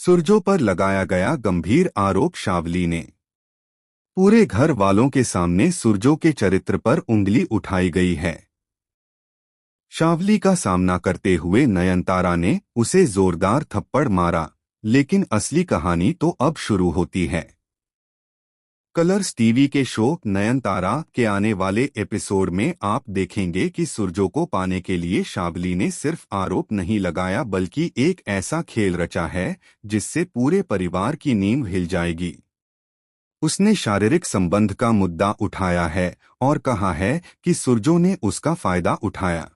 सुरजो पर लगाया गया गंभीर आरोप। शावली ने पूरे घर वालों के सामने सुरजो के चरित्र पर उंगली उठाई गई है। शावली का सामना करते हुए नयनतारा ने उसे जोरदार थप्पड़ मारा, लेकिन असली कहानी तो अब शुरू होती है। कलर्स टीवी के शो नयनतारा के आने वाले एपिसोड में आप देखेंगे कि सुरजो को पाने के लिए शावली ने सिर्फ आरोप नहीं लगाया बल्कि एक ऐसा खेल रचा है जिससे पूरे परिवार की नींव हिल जाएगी। उसने शारीरिक संबंध का मुद्दा उठाया है और कहा है कि सुरजो ने उसका फायदा उठाया।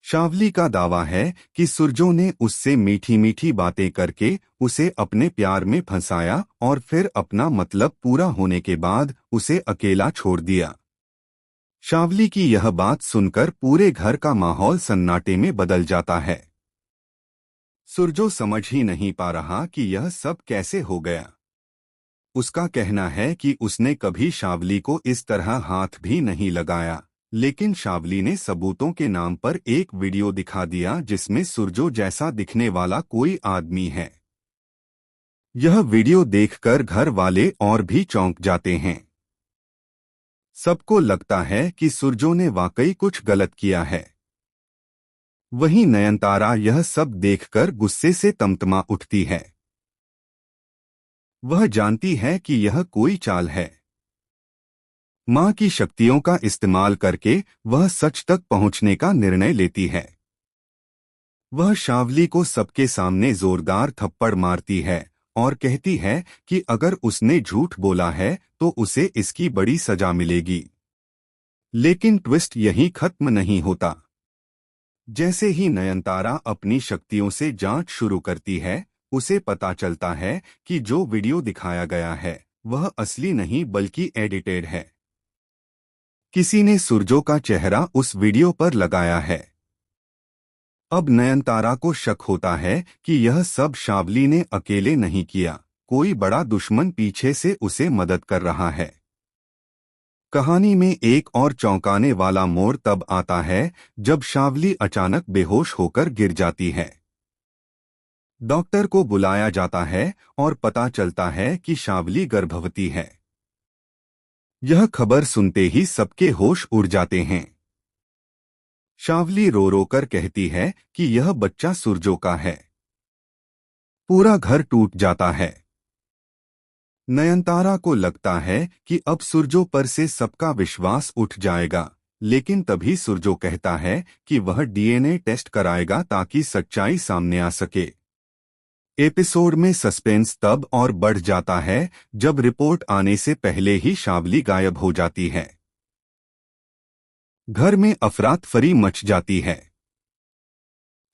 शावली का दावा है कि सुरजो ने उससे मीठी मीठी बातें करके उसे अपने प्यार में फंसाया और फिर अपना मतलब पूरा होने के बाद उसे अकेला छोड़ दिया। शावली की यह बात सुनकर पूरे घर का माहौल सन्नाटे में बदल जाता है। सुरजो समझ ही नहीं पा रहा कि यह सब कैसे हो गया। उसका कहना है कि उसने कभी शावली को इस तरह हाथ भी नहीं लगाया, लेकिन शावली ने सबूतों के नाम पर एक वीडियो दिखा दिया जिसमें सुरजो जैसा दिखने वाला कोई आदमी है। यह वीडियो देखकर घर वाले और भी चौंक जाते हैं। सबको लगता है कि सुरजो ने वाकई कुछ गलत किया है। वहीं नयनतारा यह सब देखकर गुस्से से तमतमा उठती है। वह जानती है कि यह कोई चाल है। मां की शक्तियों का इस्तेमाल करके वह सच तक पहुंचने का निर्णय लेती है। वह शावली को सबके सामने जोरदार थप्पड़ मारती है और कहती है कि अगर उसने झूठ बोला है तो उसे इसकी बड़ी सजा मिलेगी। लेकिन ट्विस्ट यहीं खत्म नहीं होता। जैसे ही नयनतारा अपनी शक्तियों से जांच शुरू करती है, उसे पता चलता है कि जो वीडियो दिखाया गया है वह असली नहीं बल्कि एडिटेड है। किसी ने सुरजो का चेहरा उस वीडियो पर लगाया है। अब नयनतारा को शक होता है कि यह सब शावली ने अकेले नहीं किया, कोई बड़ा दुश्मन पीछे से उसे मदद कर रहा है। कहानी में एक और चौंकाने वाला मोड़ तब आता है जब शावली अचानक बेहोश होकर गिर जाती है। डॉक्टर को बुलाया जाता है और पता चलता है कि शावली गर्भवती है। यह खबर सुनते ही सबके होश उड़ जाते हैं। शावली रो रो कर कहती है कि यह बच्चा सुरजो का है। पूरा घर टूट जाता है। नयनतारा को लगता है कि अब सुरजो पर से सबका विश्वास उठ जाएगा, लेकिन तभी सुरजो कहता है कि वह डीएनए टेस्ट कराएगा ताकि सच्चाई सामने आ सके। एपिसोड में सस्पेंस तब और बढ़ जाता है जब रिपोर्ट आने से पहले ही शावली गायब हो जाती है। घर में अफरा-तफरी मच जाती है।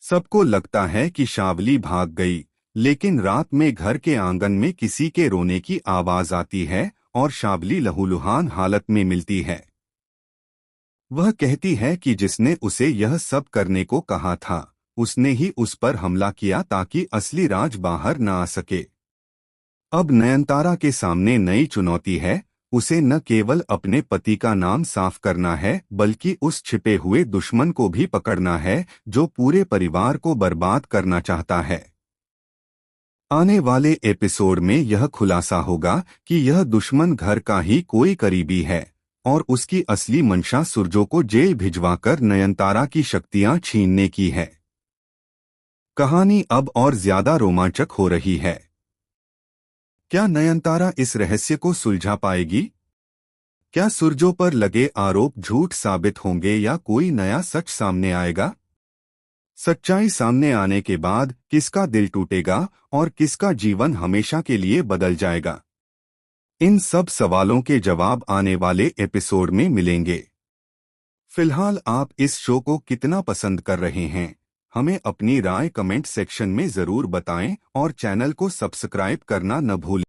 सबको लगता है कि शावली भाग गई, लेकिन रात में घर के आंगन में किसी के रोने की आवाज आती है और शावली लहूलुहान हालत में मिलती है। वह कहती है कि जिसने उसे यह सब करने को कहा था, उसने ही उस पर हमला किया ताकि असली राज बाहर न आ सके। अब नयनतारा के सामने नई चुनौती है। उसे न केवल अपने पति का नाम साफ करना है बल्कि उस छिपे हुए दुश्मन को भी पकड़ना है जो पूरे परिवार को बर्बाद करना चाहता है। आने वाले एपिसोड में यह खुलासा होगा कि यह दुश्मन घर का ही कोई करीबी है और उसकी असली मंशा सुरजो को जेल भिजवाकर नयनतारा की शक्तियां छीनने की है। कहानी अब और ज्यादा रोमांचक हो रही है। क्या नयनतारा इस रहस्य को सुलझा पाएगी? क्या सुरजो पर लगे आरोप झूठ साबित होंगे या कोई नया सच सामने आएगा? सच्चाई सामने आने के बाद किसका दिल टूटेगा और किसका जीवन हमेशा के लिए बदल जाएगा? इन सब सवालों के जवाब आने वाले एपिसोड में मिलेंगे। फिलहाल आप इस शो को कितना पसंद कर रहे हैं, हमें अपनी राय कमेंट सेक्शन में जरूर बताएं और चैनल को सब्सक्राइब करना न भूलें।